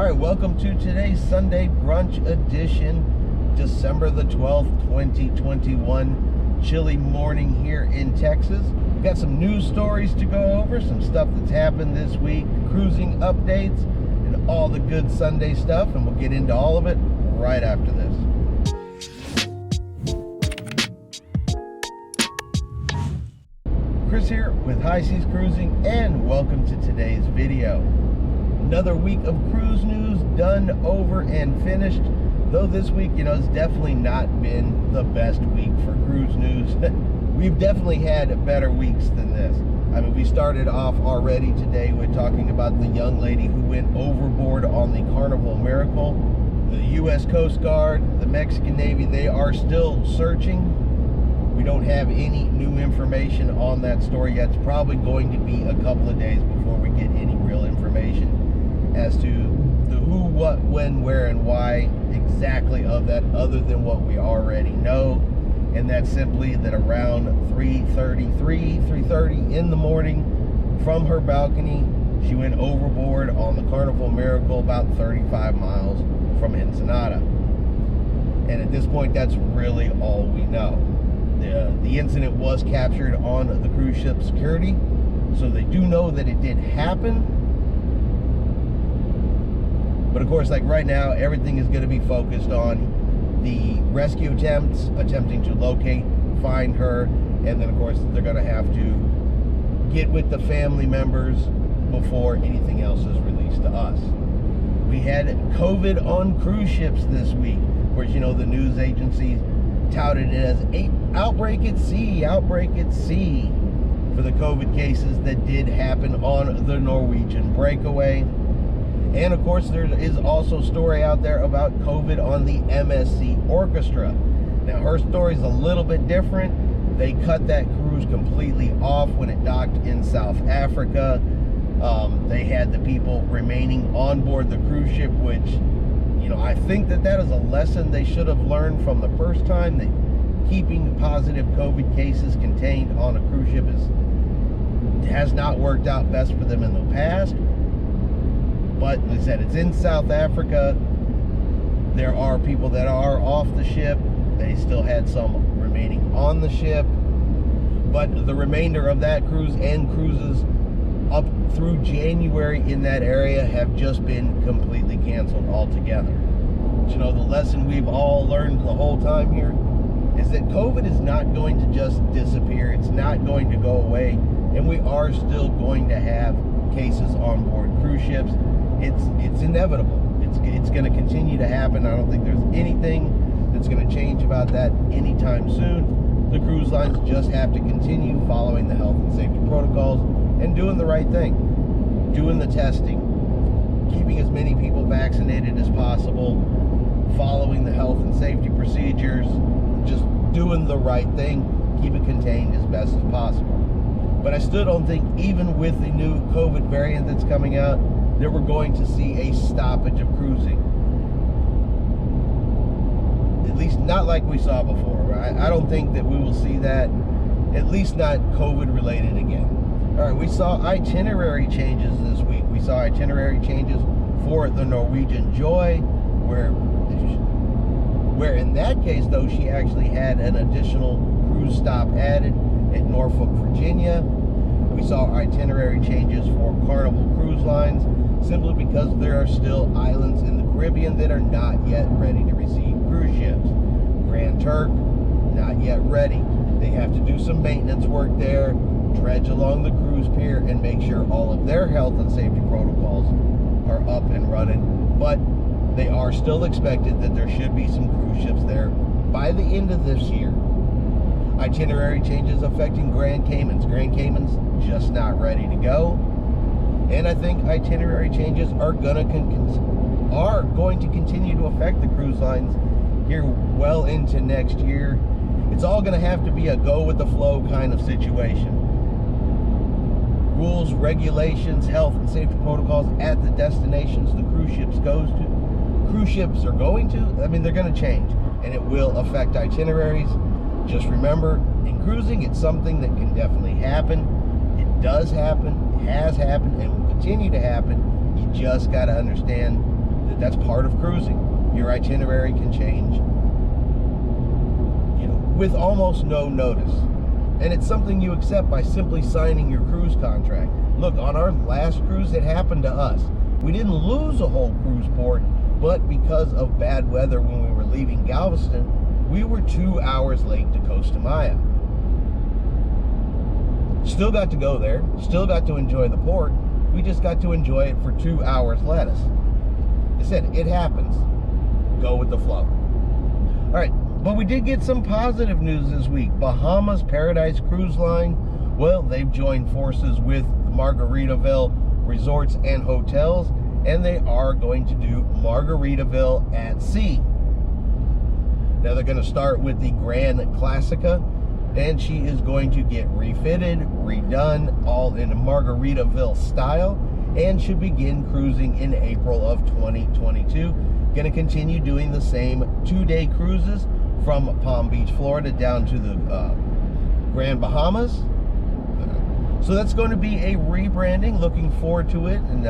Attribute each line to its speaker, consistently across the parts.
Speaker 1: All right, welcome to today's Sunday brunch edition, December the 12th, 2021. Chilly morning here in Texas. We've got some news stories to go over, some stuff that's happened this week, cruising updates, and all the good Sunday stuff, and we'll get into all of it right after this. Chris here with High Seas Cruising, and welcome to today's video. Another week of cruise news done, over, and finished. Though this week, it's definitely not been the best week for cruise news. We've definitely had better weeks than this. I mean, we started off already today with talking about the young lady who went overboard on the Carnival Miracle. The U.S. Coast Guard, the Mexican Navy, they are still searching. We don't have any new information on that story yet. It's probably going to be a couple of days before we get any real information as to the who, what, when, where, and why exactly of that, other than what we already know. And that's simply that around 3:30 in the morning, from her balcony, she went overboard on the Carnival Miracle about 35 miles from Ensenada. And at this point, that's really all we know. The incident was captured on the cruise ship security, so they do know that it did happen. But of course, like right now, everything is going to be focused on the rescue attempts, attempting to locate, find her, and then of course they're going to have to get with the family members before anything else is released to us. We had COVID on cruise ships this week. Of course, the news agencies touted it as outbreak at sea for the COVID cases that did happen on the Norwegian breakaway. And of course, there is also a story out there about COVID on the MSC Orchestra. Now, her story is a little bit different. They cut that cruise completely off when it docked in South Africa. They had the people remaining on board the cruise ship, which, I think that is a lesson they should have learned from the first time. That keeping positive COVID cases contained on a cruise ship has not worked out best for them in the past. But like I said, it's in South Africa. There are people that are off the ship. They still had some remaining on the ship. But the remainder of that cruise and cruises up through January in that area have just been completely canceled altogether. But the lesson we've all learned the whole time here is that COVID is not going to just disappear. It's not going to go away. And we are still going to have cases on board cruise ships. It's inevitable. It's going to continue to happen. I don't think there's anything that's going to change about that anytime soon. The cruise lines just have to continue following the health and safety protocols and doing the right thing, doing the testing, keeping as many people vaccinated as possible, following the health and safety procedures, just doing the right thing, keep it contained as best as possible. But I still don't think, even with the new COVID variant that's coming out, that we're going to see a stoppage of cruising. At least not like we saw before. I don't think that we will see that, at least not COVID related again. All right, we saw itinerary changes this week. We saw itinerary changes for the Norwegian Joy, where in that case, though, she actually had an additional cruise stop added at Norfolk, Virginia. We saw itinerary changes for Carnival Cruise Lines, simply because there are still islands in the Caribbean that are not yet ready to receive cruise ships. Grand Turk, not yet ready. They have to do some maintenance work there, dredge along the cruise pier, and make sure all of their health and safety protocols are up and running. But they are still expected that there should be some cruise ships there by the end of this year. Itinerary changes affecting Grand Caymans. Grand Caymans just not ready to go. And I think itinerary changes are going to continue to affect the cruise lines here well into next year. It's all going to have to be a go with the flow kind of situation. Rules, regulations, health and safety protocols at the destinations the cruise ships are going to, they're going to change, and it will affect itineraries. Just remember, in cruising, it's something that can definitely happen. It does happen, it has happened, and will continue to happen. You just got to understand That's part of cruising. Your itinerary can change, with almost no notice. And it's something you accept by simply signing your cruise contract. Look, on our last cruise, it happened to us. We didn't lose a whole cruise port, but because of bad weather when we were leaving Galveston, we were 2 hours late to Costa Maya. Still got to go there, still got to enjoy the port. We just got to enjoy it for 2 hours less. I said, it happens. Go with the flow. All right, but we did get some positive news this week. Bahamas Paradise Cruise Line, well, they've joined forces with Margaritaville Resorts and Hotels, and they are going to do Margaritaville at sea. Now they're going to start with the Grand Classica, and she is going to get refitted, redone, all in a Margaritaville style, and should begin cruising in April of 2022. Going to continue doing the same 2-day cruises from Palm Beach, Florida, down to the Grand Bahamas. So that's going to be a rebranding. Looking forward to it, and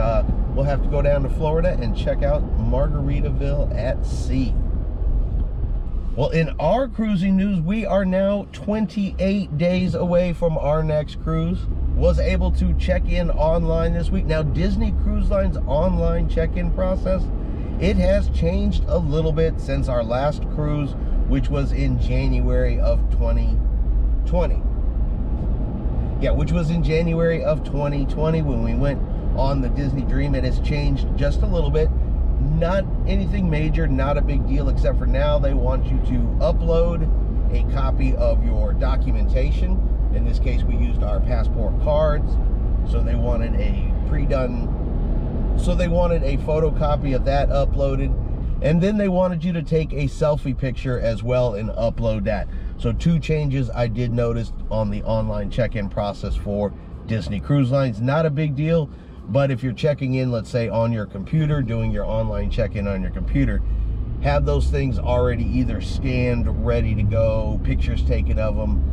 Speaker 1: we'll have to go down to Florida and check out Margaritaville at sea. Well, in our cruising news, we are now 28 days away from our next cruise. Was able to check in online this week. Now, Disney Cruise Line's online check-in process, it has changed a little bit since our last cruise, which was in January of 2020. Yeah, which was in January of 2020 when we went on the Disney Dream. It has changed just a little bit. Not anything major, not a big deal, except for now they want you to upload a copy of your documentation. In this case, we used our passport cards, so they wanted a photocopy of that uploaded, and then they wanted you to take a selfie picture as well and upload that. So 2 changes I did notice on the online check-in process for Disney Cruise Lines. Not a big deal, but if you're checking in, let's say on your computer, doing your online check-in on your computer, have those things already either scanned, ready to go, pictures taken of them.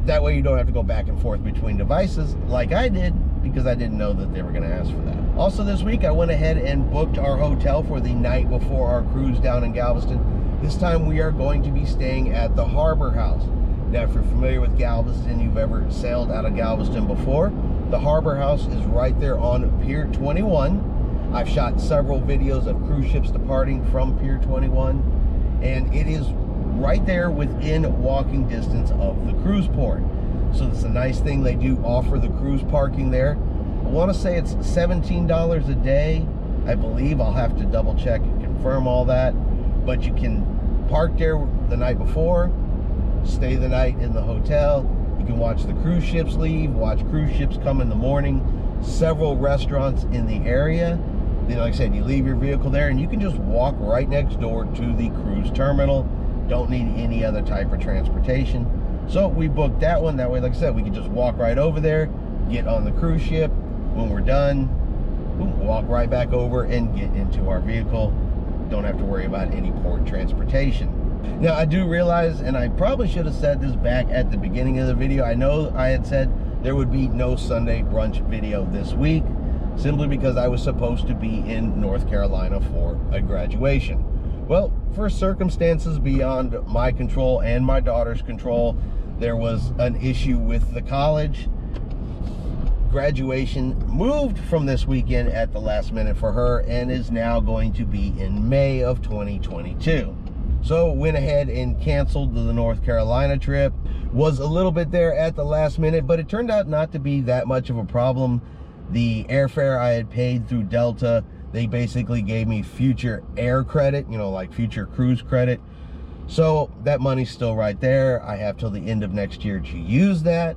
Speaker 1: That way you don't have to go back and forth between devices like I did, because I didn't know that they were going to ask for that. Also this week, I went ahead and booked our hotel for the night before our cruise down in Galveston. This time we are going to be staying at the Harbor House. Now, if you're familiar with Galveston, you've ever sailed out of Galveston before, the Harbor House is right there on Pier 21. I've shot several videos of cruise ships departing from Pier 21, and it is right there within walking distance of the cruise port. So it's a nice thing. They do offer the cruise parking there. I want to say it's $17 a day, I believe. I'll have to double check and confirm all that. But you can park there the night before, stay the night in the hotel. You can watch the cruise ships leave, watch cruise ships come in the morning. Several restaurants in the area. Then, like I said, you leave your vehicle there and you can just walk right next door to the cruise terminal. Don't need any other type of transportation. So we booked that one. That way, like I said, we can just walk right over there, get on the cruise ship. When we're done, boom, walk right back over and get into our vehicle. Don't have to worry about any port transportation. Now, I do realize, and I probably should have said this back at the beginning of the video, I know I had said there would be no Sunday brunch video this week, simply because I was supposed to be in North Carolina for a graduation. Well, for circumstances beyond my control and my daughter's control, there was an issue with the college. Graduation moved from this weekend at the last minute for her and is now going to be in May of 2022. So went ahead and canceled the North Carolina trip. Was a little bit there at the last minute, but it turned out not to be that much of a problem. The airfare I had paid through Delta, they basically gave me future air credit, you know, like future cruise credit. So that money's still right there. I have till the end of next year to use that.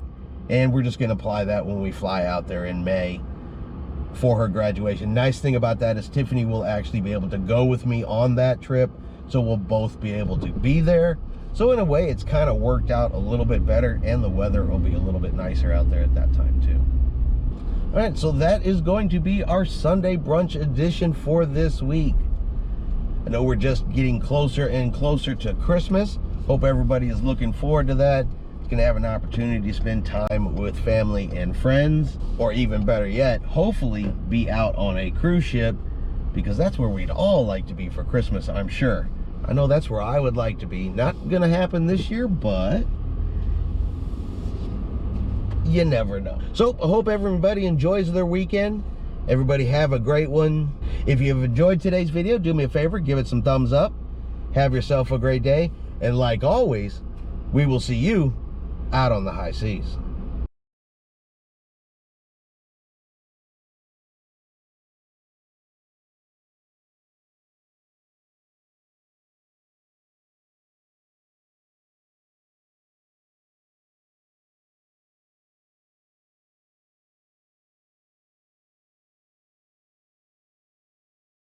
Speaker 1: And we're just going to apply that when we fly out there in May for her graduation. Nice thing about that is Tiffany will actually be able to go with me on that trip. So we'll both be able to be there. So in a way, it's kind of worked out a little bit better, and the weather will be a little bit nicer out there at that time too. All right, so that is going to be our Sunday brunch edition for this week. I know we're just getting closer and closer to Christmas. Hope everybody is looking forward to that. Going to have an opportunity to spend time with family and friends, or even better yet, hopefully be out on a cruise ship because that's where we'd all like to be for Christmas, I'm sure. I know that's where I would like to be. Not gonna happen this year, but you never know. So I hope everybody enjoys their weekend. Everybody have a great one. If you've enjoyed today's video, do me a favor, give it some thumbs up. Have yourself a great day. And like always, we will see you out on the high seas.